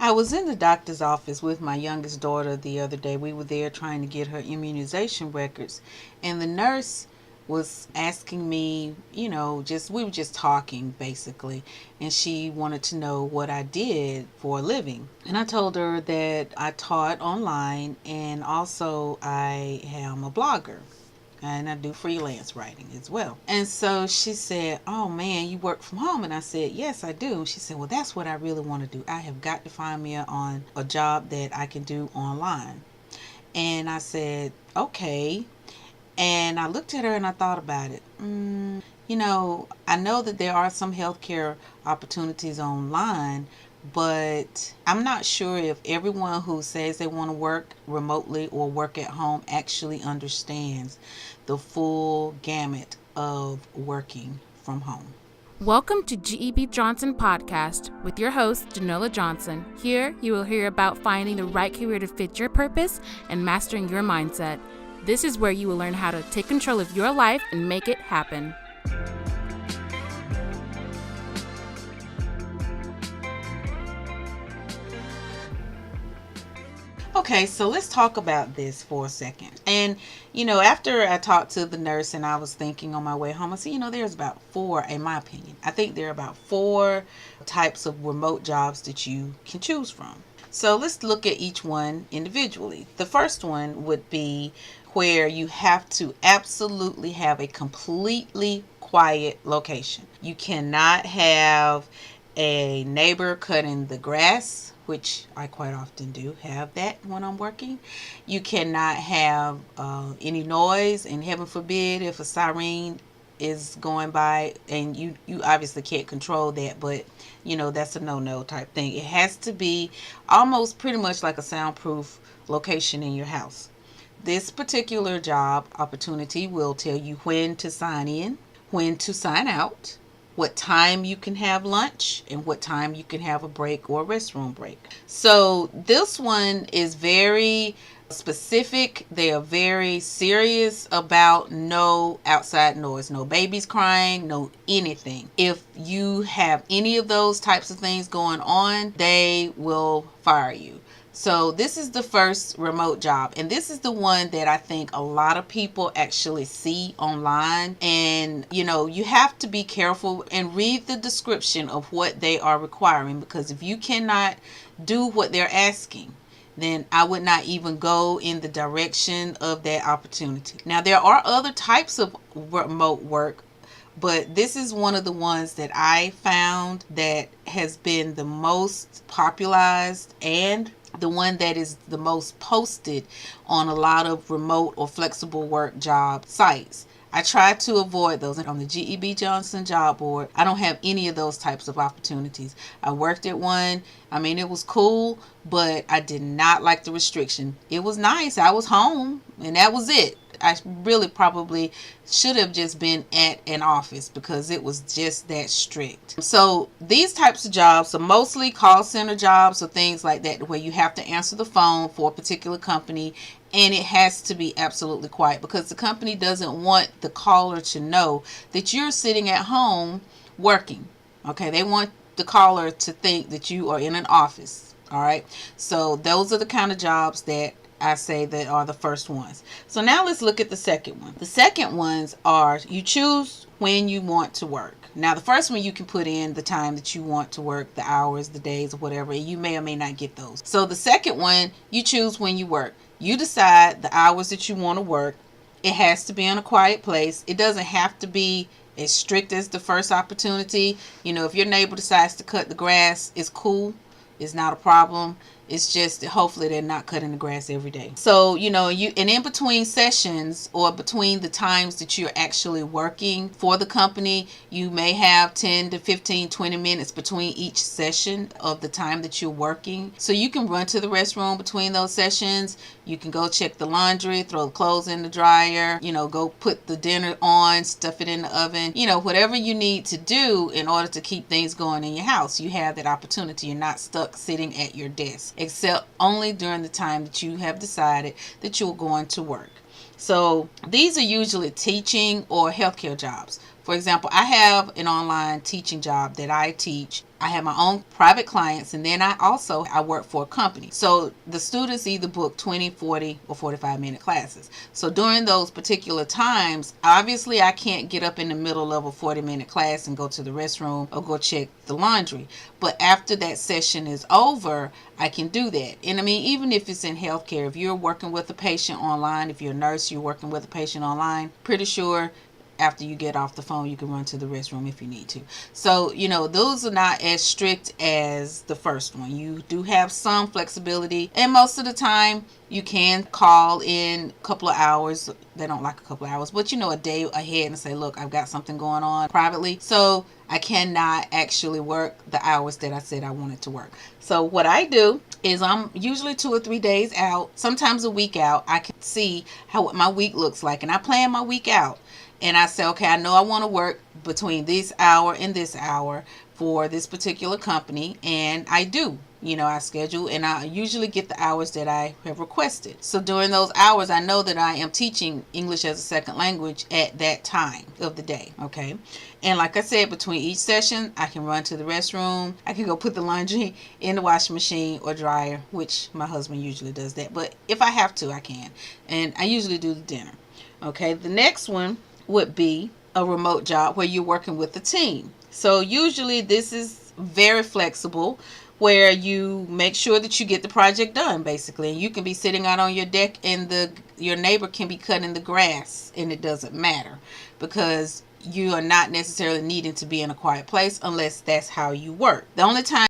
I was in the doctor's office with my youngest daughter the other day. We were there trying to get her immunization records, and the nurse was asking me, just we were just talking basically, and she wanted to know what I did for a living. And I told her that I taught online and also I am a blogger and I do freelance writing as well. And so she said, "Oh man, you work from home?" And I said, "Yes, I do." And she said, "Well, that's what I really want to do. I have got to find me a job that I can do online." And I said, "Okay." And I looked at her and I thought about it. I know that there are some healthcare opportunities online, but I'm not sure if everyone who says they want to work remotely or work at home actually understands the full gamut of working from home. Welcome to GEB Johnson Podcast with your host, Janola Johnson. Here, you will hear about finding the right career to fit your purpose and mastering your mindset. This is where you will learn how to take control of your life and make it happen. Okay, so let's talk about this for a second. And, after I talked to the nurse and I was thinking on my way home, I said, there's about four, in my opinion, I think there are about four types of remote jobs that you can choose from. So let's look at each one individually. The first one would be where you have to absolutely have a completely quiet location. You cannot have a neighbor cutting the grass, which I quite often do have that when I'm working. You cannot have any noise, and heaven forbid if a siren is going by, and you obviously can't control that, but that's a no type thing. It has to be almost pretty much like a soundproof location in your house. This particular job opportunity will tell you when to sign in, when to sign out, what time you can have lunch, and what time you can have a break or a restroom break. So this one is very specific. They are very serious about no outside noise, no babies crying, no anything. If you have any of those types of things going on, they will fire you. So this is the first remote job, and this is the one that I think a lot of people actually see online. And you have to be careful and read the description of what they are requiring, because if you cannot do what they're asking, then I would not even go in the direction of that opportunity. Now, there are other types of remote work, but this is one of the ones that I found that has been the most popularized and the one that is the most posted on a lot of remote or flexible work job sites. I try to avoid those. On the GEB Johnson job board, I don't have any of those types of opportunities. I worked at one. I mean, it was cool, but I did not like the restriction. It was nice. I was home, and that was it. I really probably should have just been at an office because it was just that strict. So these types of jobs are mostly call center jobs or things like that, where you have to answer the phone for a particular company, and it has to be absolutely quiet because the company doesn't want the caller to know that you're sitting at home working. Okay, they want the caller to think that you are in an office. All right, so those are the kind of jobs that I say that are the first ones. So now let's look at the second one. The second ones are you choose when you want to work. Now, the first one, you can put in the time that you want to work, the hours, the days, or whatever, and you may or may not get those. So the second one, you choose when you work. You decide the hours that you want to work. It has to be in a quiet place. It doesn't have to be as strict as the first opportunity. If your neighbor decides to cut the grass, it's cool. It's not a problem. It's just hopefully they're not cutting the grass every day. So, and in between sessions or between the times that you're actually working for the company, you may have 10 to 15, 20 minutes between each session of the time that you're working. So you can run to the restroom between those sessions. You can go check the laundry, throw the clothes in the dryer, go put the dinner on, stuff it in the oven, whatever you need to do in order to keep things going in your house. You have that opportunity. You're not stuck sitting at your desk, except only during the time that you have decided that you're going to work. So these are usually teaching or healthcare jobs. For example, I have an online teaching job that I teach I have my own private clients, and then I work for a company. So the students either book 20, 40, or 45-minute classes. So during those particular times, obviously I can't get up in the middle of a 40-minute class and go to the restroom or go check the laundry. But after that session is over, I can do that. And I mean, even if it's in healthcare, if you're working with a patient online, if you're a nurse, you're working with a patient online, pretty sure after you get off the phone, you can run to the restroom if you need to. So, those are not as strict as the first one. You do have some flexibility, and most of the time you can call in a couple of hours. They don't like a couple of hours, but a day ahead and say, look, I've got something going on privately, so I cannot actually work the hours that I said I wanted to work. So what I do is I'm usually 2 or 3 days out, sometimes a week out. I can see what my week looks like, and I plan my week out. And I say, okay, I know I want to work between this hour and this hour for this particular company. And I do. I schedule, and I usually get the hours that I have requested. So during those hours, I know that I am teaching English as a second language at that time of the day. Okay. And like I said, between each session, I can run to the restroom. I can go put the laundry in the washing machine or dryer, which my husband usually does that. But if I have to, I can. And I usually do the dinner. Okay. The next one would be a remote job where you're working with a team. So usually this is very flexible, where you make sure that you get the project done, basically. And you can be sitting out on your deck and your neighbor can be cutting the grass, and it doesn't matter, because you are not necessarily needing to be in a quiet place unless that's how you work. The only time